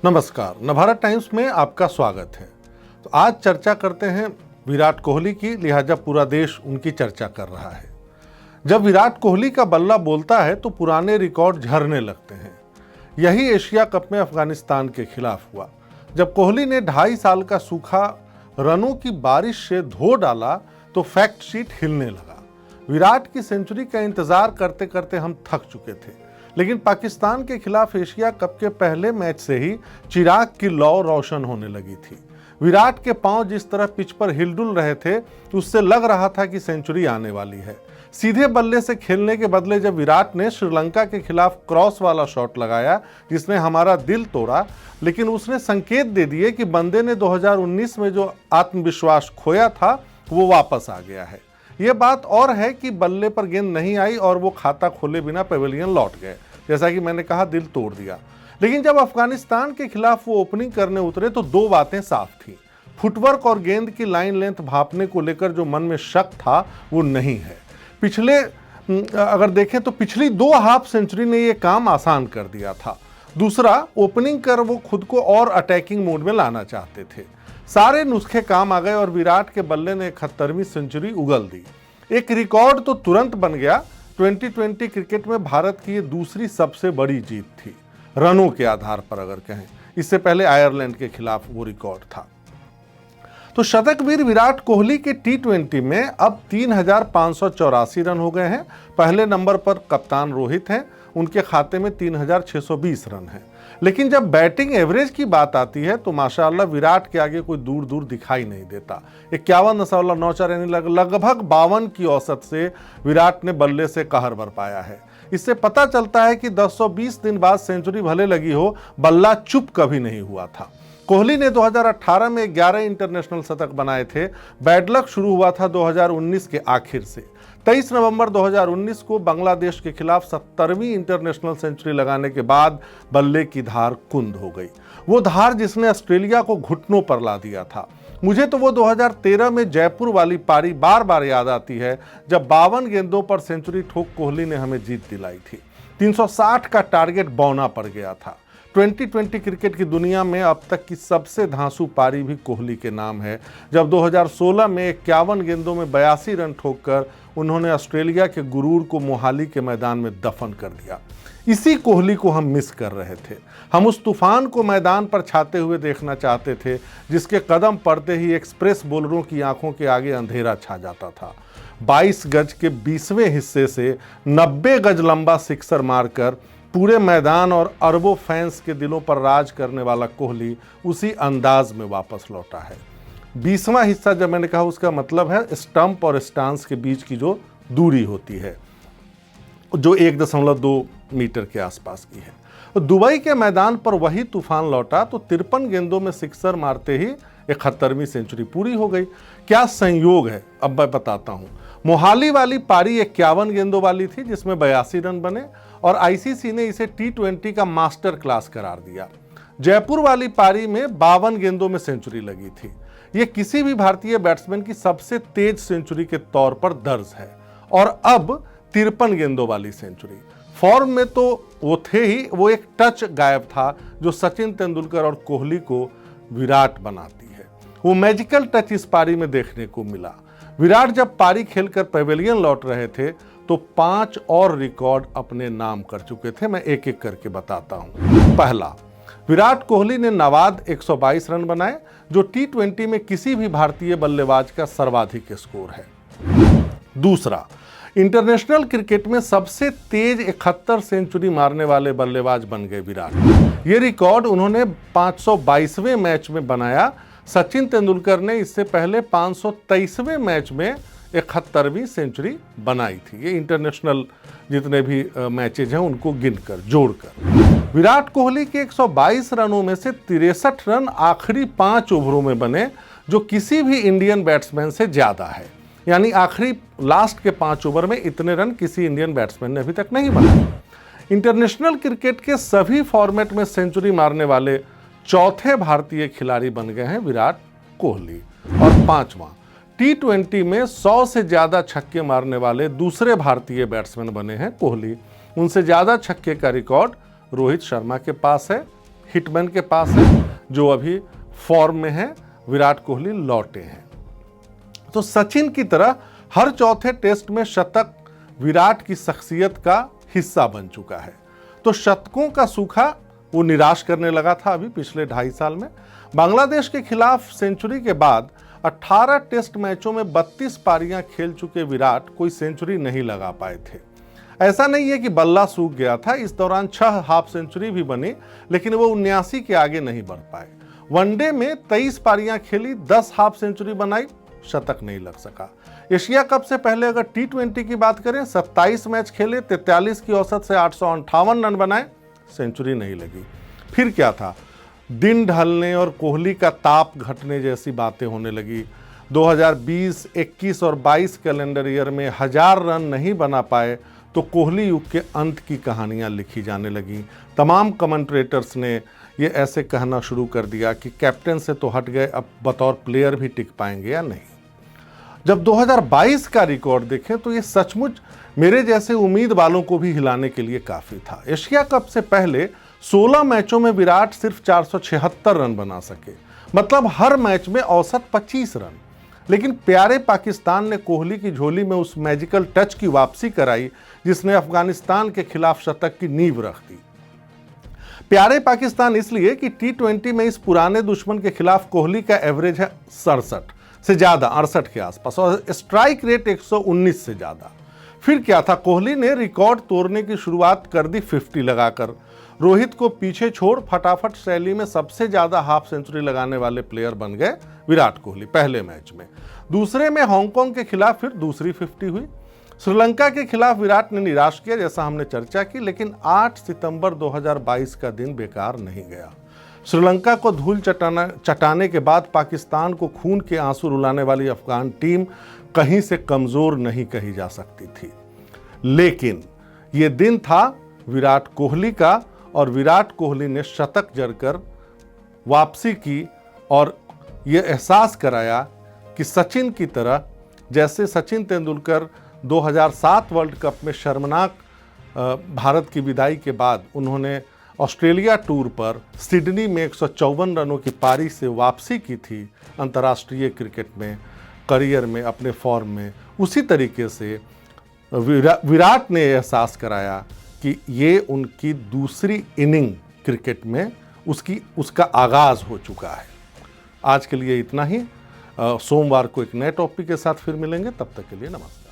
नमस्कार, नवभारत टाइम्स में आपका स्वागत है। तो आज चर्चा करते हैं विराट कोहली की, लिहाजा पूरा देश उनकी चर्चा कर रहा है। जब विराट कोहली का बल्ला बोलता है तो पुराने रिकॉर्ड झरने लगते हैं। यही एशिया कप में अफगानिस्तान के खिलाफ हुआ, जब कोहली ने 2.5 साल का सूखा रनों की बारिश से धो डाला तो फैक्ट शीट हिलने लगा। विराट की सेंचुरी का इंतजार करते करते हम थक चुके थे, लेकिन पाकिस्तान के खिलाफ एशिया कप के पहले मैच से ही चिराग की लौ रोशन होने लगी थी। विराट के पांव जिस तरह पिच पर हिलडुल रहे थे, उससे लग रहा था कि सेंचुरी आने वाली है। सीधे बल्ले से खेलने के बदले जब विराट ने श्रीलंका के खिलाफ क्रॉस वाला शॉट लगाया जिसने हमारा दिल तोड़ा, लेकिन उसने संकेत दे दिए कि बंदे ने 2019 में जो आत्मविश्वास खोया था वो वापस आ गया है। ये बात और है कि बल्ले पर गेंद नहीं आई और वो खाता खोले बिना पेविलियन लौट गए। जैसा कि मैंने कहा, दिल तोड़ दिया। लेकिन जब अफगानिस्तान के खिलाफ वो ओपनिंग करने उतरे तो दो बातें साफ थी। फुटवर्क और गेंद की लाइन लेंथ भापने को लेकर जो मन में शक था वो नहीं है। अगर देखें तो पिछली 2 हाफ सेंचुरी ने ये काम आसान कर दिया था। दूसरा, ओपनिंग कर वो खुद को और अटैकिंग मोड में लाना चाहते थे। सारे नुस्खे काम आ गए और विराट के बल्ले ने 71वीं सेंचुरी उगल दी। एक रिकॉर्ड तो तुरंत बन गया। 2020 क्रिकेट में भारत की ये दूसरी सबसे बड़ी जीत थी, रनों के आधार पर अगर कहें। इससे पहले आयरलैंड के खिलाफ वो रिकॉर्ड था। तो शतकवीर विराट कोहली के T20 में अब 3584 रन हो गए हैं। पहले नंबर पर कप्तान रोहित हैं, उनके खाते में 3620 रन हैं। लेकिन जब बैटिंग एवरेज की बात आती है तो माशाअल्लाह विराट के आगे कोई दूर दूर दिखाई नहीं देता। 51.94 यानी लगभग 52 की औसत से विराट ने बल्ले से कहर बरपाया है। इससे पता चलता है कि 1020 दिन बाद सेंचुरी भले लगी हो, बल्ला चुप कभी नहीं हुआ था। कोहली ने 2018 में 11 इंटरनेशनल शतक बनाए थे। बैड लक शुरू हुआ था 2019 के आखिर से। 23 नवंबर 2019 को बांग्लादेश के खिलाफ 70वीं इंटरनेशनल सेंचुरी लगाने के बाद बल्ले की धार कुंद हो गई। वो धार जिसने ऑस्ट्रेलिया को घुटनों पर ला दिया था। मुझे तो वो 2013 में जयपुर वाली पारी बार बार याद आती है, जब 52 गेंदों पर सेंचुरी ठोक कोहली ने हमें जीत दिलाई थी। 360 का टारगेट बौना पड़ गया था। 2020 क्रिकेट की दुनिया में अब तक की सबसे धांसू पारी भी कोहली के नाम है, जब 2016 में 51 गेंदों में 82 रन ठोककर उन्होंने ऑस्ट्रेलिया के गुरूर को मोहाली के मैदान में दफन कर दिया। इसी कोहली को हम मिस कर रहे थे। हम उस तूफान को मैदान पर छाते हुए देखना चाहते थे, जिसके कदम पड़ते ही एक्सप्रेस बॉलरों की आंखों के आगे अंधेरा छा जाता था। 22 गज के 20वें हिस्से से 90 गज लंबा सिक्सर मारकर पूरे मैदान और अरबों फैंस के दिलों पर राज करने वाला कोहली उसी अंदाज में वापस लौटा है। 20वां हिस्सा जब मैंने कहा, उसका मतलब है स्टंप और स्टांस के बीच की जो दूरी होती है, जो 1.2 मीटर के आसपास की है। तो दुबई के मैदान पर वही तूफान लौटा तो 53 गेंदों में सिक्सर मारते ही 71वीं सेंचुरी पूरी हो गई। क्या संयोग है, अब मैं बताता हूं। मोहाली वाली पारी 51 गेंदों वाली थी जिसमें 82 रन बने और आईसीसी ने इसे T20 का मास्टर क्लास करार दिया। जयपुर वाली पारी में 52 गेंदों में सेंचुरी लगी थी। यह किसी भी भारतीय बैट्समैन की सबसे तेज सेंचुरी के तौर पर दर्ज है। और अब 53 गेंदों वाली सेंचुरी। फॉर्म में तो वो थे ही, वो एक टच गायब था जो सचिन तेंदुलकर और कोहली को विराट बनाती है। वो मैजिकल टच इस पारी में देखने को मिला। विराट जब पारी खेलकर पेविलियन लौट रहे थे तो 5 और रिकॉर्ड अपने नाम कर चुके थे। मैं एक एक करके बताता हूं। पहला, विराट कोहली ने नवाद 122 रन बनाए, जो T20 में किसी भी भारतीय बल्लेबाज का सर्वाधिक स्कोर है। दूसरा, इंटरनेशनल क्रिकेट में सबसे तेज 71 सेंचुरी मारने वाले बल्लेबाज बन गए विराट। ये रिकॉर्ड उन्होंने 522वें मैच में बनाया। सचिन तेंदुलकर ने इससे पहले 523वें मैच में 71वीं सेंचुरी बनाई थी। ये इंटरनेशनल जितने भी मैचेज हैं उनको गिनकर, जोड़कर। विराट कोहली के 122 रनों में से 63 रन आखिरी 5 ओवरों में बने, जो किसी भी इंडियन बैट्समैन से ज्यादा है। यानी आखिरी लास्ट के 5 ओवर में इतने रन किसी इंडियन बैट्समैन ने अभी तक नहीं बनाए। इंटरनेशनल क्रिकेट के सभी फॉर्मेट में सेंचुरी मारने वाले चौथे भारतीय खिलाड़ी बन गए हैं विराट कोहली। और 5वां, T20 में 100 से ज्यादा छक्के मारने वाले दूसरे भारतीय बैट्समैन बने हैं कोहली। उनसे ज्यादा छक्के का रिकॉर्ड रोहित शर्मा के पास है, हिटमैन के पास है जो अभी फॉर्म में है, विराट कोहली लौटे हैं। तो सचिन की तरह हर चौथे टेस्ट में शतक विराट की शख्सियत का हिस्सा बन चुका है। तो शतकों का सूखा वो निराश करने लगा था अभी पिछले 2.5 साल में। बांग्लादेश के खिलाफ सेंचुरी के बाद 18 टेस्ट मैचों में 32 पारियां खेल चुके विराट कोई सेंचुरी नहीं लगा पाए थे। ऐसा नहीं है कि बल्ला सूख गया था, इस दौरान 6 हाफ सेंचुरी भी बनी, लेकिन वो 79 के आगे नहीं बढ़ पाए। वनडे में 23 पारियां खेली, 10 हाफ सेंचुरी बनाई, शतक नहीं लग सका। एशिया कप से पहले अगर T20 की बात करें, 27 मैच खेले, 43 की औसत से 858 रन बनाए, सेंचुरी नहीं लगी। फिर क्या था, दिन ढलने और कोहली का ताप घटने जैसी बातें होने लगी। 2020, 21 और 22 कैलेंडर ईयर में 1000 रन नहीं बना पाए तो कोहली युग के अंत की कहानियां लिखी जाने लगी। तमाम कमेंट्रेटर्स ने ये ऐसे कहना शुरू कर दिया कि कैप्टन से तो हट गए, अब बतौर प्लेयर भी टिक पाएंगे या नहीं। जब 2022 का रिकॉर्ड देखें तो ये सचमुच मेरे जैसे उम्मीद वालों को भी हिलाने के लिए काफ़ी था। एशिया कप से पहले 16 मैचों में विराट सिर्फ 476 रन बना सके, मतलब हर मैच में औसत 25 रन। लेकिन प्यारे पाकिस्तान ने कोहली की झोली में उस मैजिकल टच की वापसी कराई जिसने अफगानिस्तान के खिलाफ शतक की नींव रख दी। प्यारे पाकिस्तान इसलिए कि T20 में इस पुराने दुश्मन के खिलाफ कोहली का एवरेज है 67 से ज़्यादा, 68 के आसपास, और स्ट्राइक रेट 119 से ज़्यादा। फिर क्या था, कोहली ने रिकॉर्ड तोड़ने की शुरुआत कर दी 50 लगाकर। रोहित को पीछे छोड़ फटाफट शैली में सबसे ज़्यादा हाफ सेंचुरी लगाने वाले प्लेयर बन गए विराट कोहली पहले मैच में। दूसरे में हांगकांग के खिलाफ फिर दूसरी 50 हुई। श्रीलंका के खिलाफ विराट ने निराश किया, जैसा हमने चर्चा की, लेकिन 8 सितंबर 2022 का दिन बेकार नहीं गया। श्रीलंका को धूल चटाने के बाद पाकिस्तान को खून के आंसू रुलाने वाली अफगान टीम कहीं से कमज़ोर नहीं कही जा सकती थी। लेकिन ये दिन था विराट कोहली का, और विराट कोहली ने शतक जड़कर वापसी की और ये एहसास कराया कि सचिन की तरह, जैसे सचिन तेंदुलकर 2007 वर्ल्ड कप में शर्मनाक भारत की विदाई के बाद उन्होंने ऑस्ट्रेलिया टूर पर सिडनी में 154 रनों की पारी से वापसी की थी अंतर्राष्ट्रीय क्रिकेट में, करियर में, अपने फॉर्म में, उसी तरीके से विराट ने एहसास कराया कि ये उनकी दूसरी इनिंग क्रिकेट में उसका आगाज़ हो चुका है। आज के लिए इतना ही। सोमवार को एक नए टॉपिक के साथ फिर मिलेंगे, तब तक के लिए नमस्कार।